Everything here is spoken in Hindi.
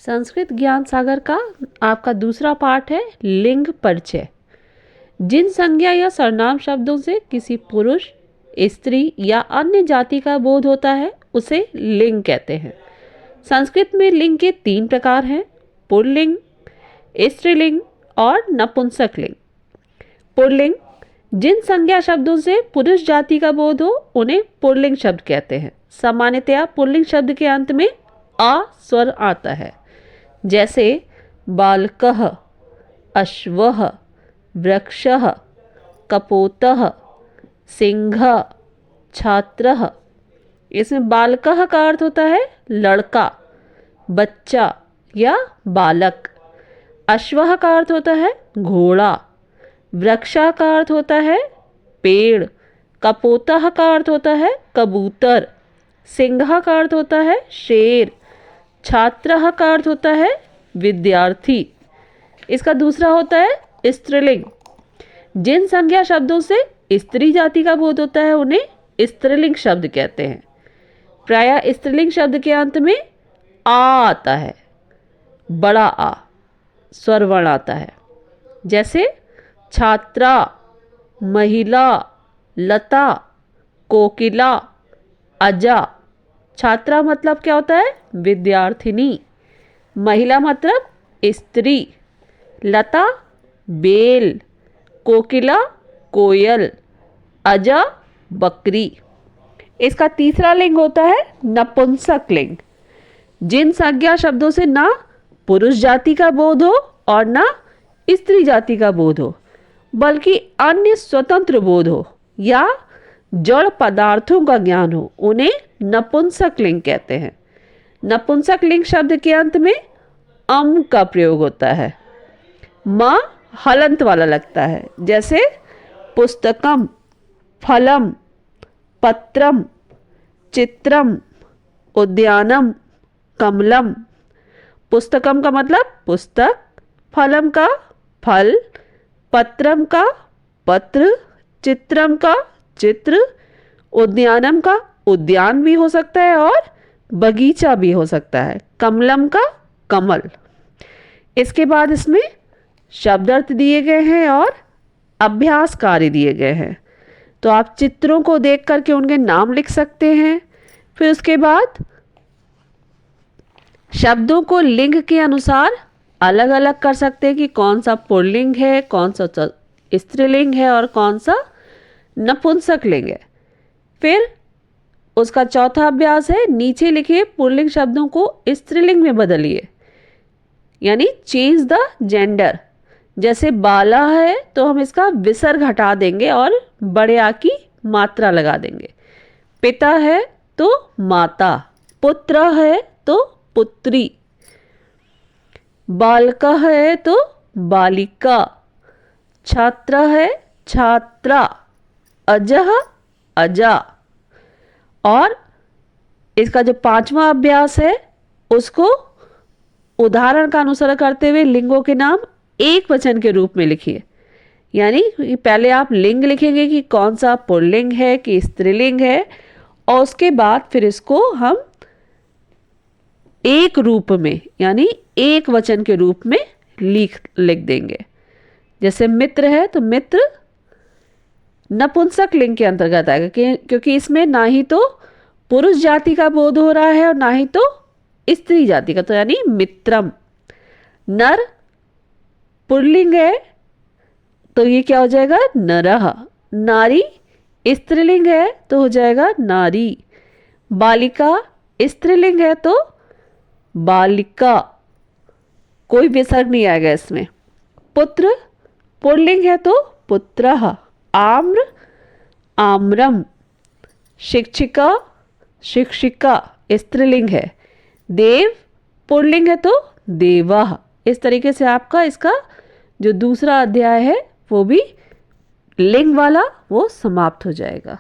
संस्कृत ज्ञान सागर का आपका दूसरा पार्ट है लिंग परिचय। जिन संज्ञा या सर्वनाम शब्दों से किसी पुरुष, स्त्री या अन्य जाति का बोध होता है उसे लिंग कहते हैं। संस्कृत में लिंग के 3 प्रकार हैं: पुल्लिंग, स्त्रीलिंग और नपुंसक लिंग। पुल्लिंग: जिन संज्ञा शब्दों से पुरुष जाति का बोध हो उन्हें पुल्लिंग शब्द कहते हैं। सामान्यतया पुल्लिंग शब्द के अंत में आ स्वर आता है, जैसे बालकः, अश्वः, वृक्षः, कपोतः, सिंहः, छात्रः। इसमें बालकः का अर्थ होता है लड़का, बच्चा या बालक। अश्वः का अर्थ होता है घोड़ा। वृक्षः का अर्थ होता है पेड़। कपोतः का अर्थ होता है कबूतर। सिंहः का अर्थ होता है शेर। छात्रः का अर्थ होता है विद्यार्थी। इसका दूसरा होता है स्त्रीलिंग। जिन संज्ञा शब्दों से स्त्री जाति का बोध होता है उन्हें स्त्रीलिंग शब्द कहते हैं। प्रायः स्त्रीलिंग शब्द के अंत में आ आता है, बड़ा आ स्वर वर्ण आता है, जैसे छात्रा, महिला, लता, कोकिला, अजा। छात्रा मतलब क्या होता है? विद्यार्थिनी। महिला मतलब स्त्री। लता बेल। कोकिला कोयल। अजा बकरी। इसका तीसरा लिंग होता है नपुंसक लिंग। जिन संज्ञा शब्दों से ना पुरुष जाति का बोध हो और ना स्त्री जाति का बोध हो, बल्कि अन्य स्वतंत्र बोध हो या जड़ पदार्थों का ज्ञान हो, उन्हें नपुंसक लिंग कहते हैं। नपुंसक लिंग शब्द के अंत में अम का प्रयोग होता है। म हलंत वाला लगता है, जैसे पुस्तकम, फलम, पत्रम, चित्रम, उद्यानम, कमलम। पुस्तकम का मतलब पुस्तक, फलम का फल, पत्रम का पत्र, चित्रम का चित्र, उद्यानम का उद्यान भी हो सकता है और बगीचा भी हो सकता है, कमलम का कमल। इसके बाद इसमें शब्दार्थ दिए गए हैं और अभ्यास कार्य दिए गए हैं। तो आप चित्रों को देख करके उनके नाम लिख सकते हैं। फिर उसके बाद शब्दों को लिंग के अनुसार अलग अलग कर सकते हैं कि कौन सा पुल्लिंग है, कौन सा स्त्रीलिंग है और कौन सा नपुंसक लिंग है। फिर उसका चौथा अभ्यास है, नीचे लिखे पुल्लिंग शब्दों को स्त्रीलिंग में बदलिए, यानी चेंज द जेंडर। जैसे बाला है तो हम इसका विसर्ग हटा देंगे और बड़े आ की मात्रा लगा देंगे। पिता है तो माता, पुत्र है तो पुत्री, बालका है तो बालिका, छात्र है छात्रा, अजह अजा। और इसका जो 5वां अभ्यास है उसको उदाहरण का अनुसरण करते हुए लिंगों के नाम एक वचन के रूप में लिखिए। यानी पहले आप लिंग लिखेंगे कि कौन सा पुल्लिंग है कि स्त्रीलिंग है, और उसके बाद फिर इसको हम एक रूप में यानी एक वचन के रूप में लिख देंगे। जैसे मित्र है तो मित्र नपुंसक लिंग के अंतर्गत आएगा, क्योंकि इसमें ना ही तो पुरुष जाति का बोध हो रहा है और ना ही तो स्त्री जाति का, तो यानी मित्रम। नर पुल्लिंग है तो ये क्या हो जाएगा? नरः। नारी स्त्रीलिंग है तो हो जाएगा नारी। बालिका स्त्रीलिंग है तो बालिका, कोई विसर्ग नहीं आएगा इसमें। पुत्र पुल्लिंग है तो पुत्रः। आम्र आम्रम। शिक्षिका शिक्षिका स्त्रीलिंग है। देव पुल्लिंग है तो देवः। इस तरीके से आपका इसका जो दूसरा अध्याय है वो भी लिंग वाला वो समाप्त हो जाएगा।